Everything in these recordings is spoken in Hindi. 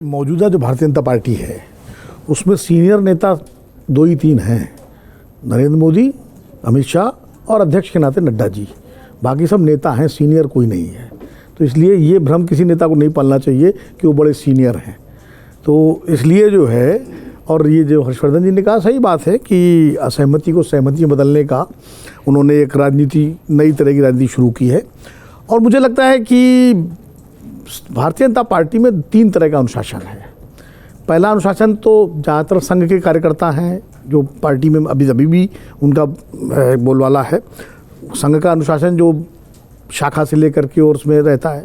मौजूदा जो भारतीय जनता पार्टी है उसमें सीनियर नेता दो ही तीन हैं, नरेंद्र मोदी, अमित शाह और अध्यक्ष के नाते नड्डा जी। बाकी सब नेता हैं, सीनियर कोई नहीं है। तो इसलिए ये भ्रम किसी नेता को नहीं पालना चाहिए कि वो बड़े सीनियर हैं। तो इसलिए जो है, और ये जो हर्षवर्धन जी ने कहा सही बात है कि असहमति को सहमति में बदलने का उन्होंने एक राजनीति, नई तरह की राजनीति शुरू की है। और मुझे लगता है कि भारतीय जनता पार्टी में तीन तरह का अनुशासन है। पहला अनुशासन तो ज़्यादातर संघ के कार्यकर्ता हैं जो पार्टी में अभी भी उनका बोलबाला है। संघ का अनुशासन जो शाखा से लेकर के और उसमें रहता है।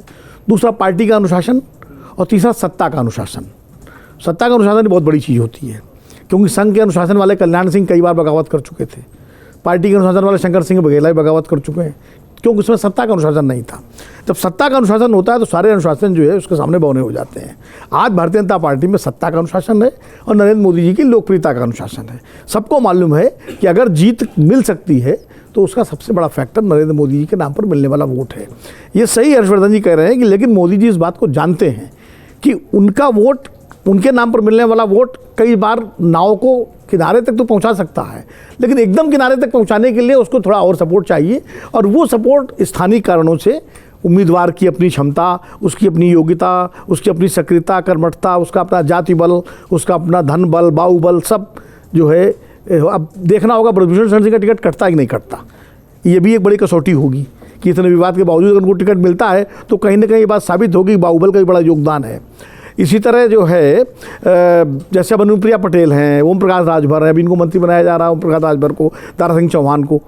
दूसरा पार्टी का अनुशासन और तीसरा सत्ता का अनुशासन। सत्ता का अनुशासन बहुत बड़ी चीज़ होती है, क्योंकि संघ के अनुशासन वाले कल्याण सिंह कई बार बगावत कर चुके थे। पार्टी के अनुशासन वाले शंकर सिंह बघेला भी बगावत कर चुके हैं, क्योंकि उसमें सत्ता का अनुशासन नहीं था। जब सत्ता का अनुशासन होता है तो सारे अनुशासन जो है उसके सामने बौने हो जाते हैं। आज भारतीय जनता पार्टी में सत्ता का अनुशासन है और नरेंद्र मोदी जी की लोकप्रियता का अनुशासन है। सबको मालूम है कि अगर जीत मिल सकती है तो उसका सबसे बड़ा फैक्टर नरेंद्र मोदी जी के नाम पर मिलने वाला वोट है। ये सही हर्षवर्धन जी कह रहे हैं कि लेकिन मोदी जी इस बात को जानते हैं कि उनका वोट, उनके नाम पर मिलने वाला वोट कई बार नाव को किनारे तक तो पहुंचा सकता है, लेकिन एकदम किनारे तक पहुंचाने के लिए उसको थोड़ा और सपोर्ट चाहिए। और वो सपोर्ट स्थानीय कारणों से, उम्मीदवार की अपनी क्षमता, उसकी अपनी योग्यता, उसकी अपनी सक्रियता, कर्मठता, उसका अपना जाति बल, उसका अपना धन बल, बाहुबल, सब जो है। अब देखना होगा ब्रजभूषण शरण सिंह का टिकट कटता कि नहीं कटता। ये भी एक बड़ी कसौटी होगी कि इतने विवाद के बावजूद अगर उनको टिकट मिलता है तो कहीं ना कहीं ये बात साबित होगी बाहुबल का भी बड़ा योगदान है। इसी तरह जो है, जैसे अब अनुप्रिया पटेल हैं, ओम प्रकाश राजभर है, अभी इनको मंत्री बनाया जा रहा है, ओम प्रकाश राजभर को, दारा सिंह चौहान को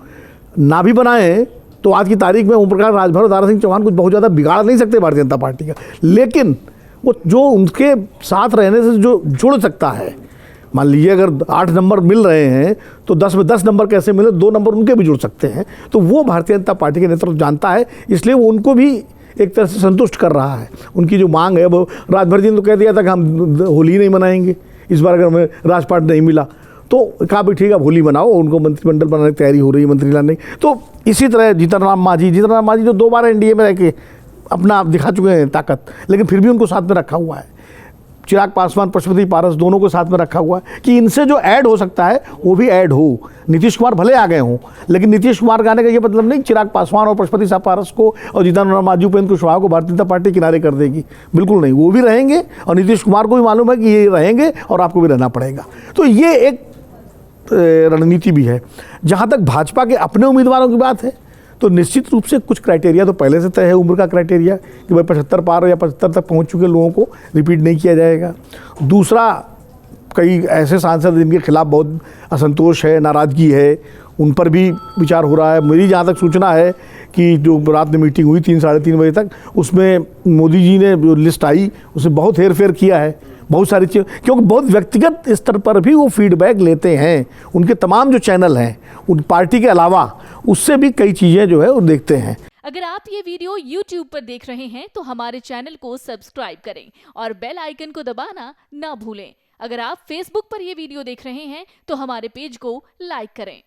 ना भी बनाएं तो आज की तारीख में ओम प्रकाश राजभर और दारा सिंह चौहान कुछ बहुत ज़्यादा बिगाड़ नहीं सकते भारतीय जनता पार्टी का। लेकिन वो जो उनके साथ रहने से जो जुड़ सकता है, मान लीजिए अगर 8 नंबर मिल रहे हैं तो 10 में 10 नंबर कैसे मिले, 2 नंबर उनके भी जुड़ सकते हैं। तो वो भारतीय जनता पार्टी के नेतृत्व जानता है, इसलिए वो उनको भी एक तरह से संतुष्ट कर रहा है। उनकी जो मांग है, वो राजभर जी ने तो कह दिया था कि हम होली नहीं मनाएंगे इस बार, अगर हमें राजपाट नहीं मिला तो कहा भी ठीक है होली मनाओ। उनको मंत्रिमंडल बनाने की तैयारी हो रही है, मंत्री लाने की। तो इसी तरह जीतन राम मांझी जो 2 बार एनडीए में रह के अपना दिखा चुके हैं ताकत, लेकिन फिर भी उनको साथ में रखा हुआ है। चिराग पासवान, पशुपति पारस, दोनों को साथ में रखा हुआ है कि इनसे जो ऐड हो सकता है वो भी ऐड हो। नीतीश कुमार भले आ गए हों, लेकिन नीतीश कुमार का आने का ये मतलब नहीं चिराग पासवान और पशुपति पारस को और जीतन राम मांझी, उपेंद्र कुशवाहा को भारतीय जनता पार्टी किनारे कर देगी। बिल्कुल नहीं, वो भी रहेंगे और नीतीश कुमार को भी मालूम है कि ये रहेंगे और आपको भी रहना पड़ेगा। तो ये एक रणनीति भी है। जहाँ तक भाजपा के अपने उम्मीदवारों की बात है तो निश्चित रूप से कुछ क्राइटेरिया तो पहले से तय है। उम्र का क्राइटेरिया कि भाई 75 पार या 75 तक पहुंच चुके लोगों को रिपीट नहीं किया जाएगा। दूसरा, कई ऐसे सांसद जिनके खिलाफ बहुत असंतोष है, नाराज़गी है, उन पर भी विचार हो रहा है। मेरी जहाँ तक सूचना है कि जो रात में मीटिंग हुई 3 साढ़े 3 बजे तक, उसमें मोदी जी ने जो लिस्ट आई उसमें बहुत हेर फेर किया है, बहुत सारी चीज़, क्योंकि बहुत व्यक्तिगत स्तर पर भी वो फीडबैक लेते हैं। उनके तमाम जो चैनल हैं उन पार्टी के अलावा, उससे भी कई चीज़ें जो है वो देखते हैं। अगर आप ये वीडियो YouTube पर देख रहे हैं तो हमारे चैनल को सब्सक्राइब करें और बेल आइकन को दबाना ना भूलें। अगर आप Facebook पर ये वीडियो देख रहे हैं तो हमारे पेज को लाइक करें।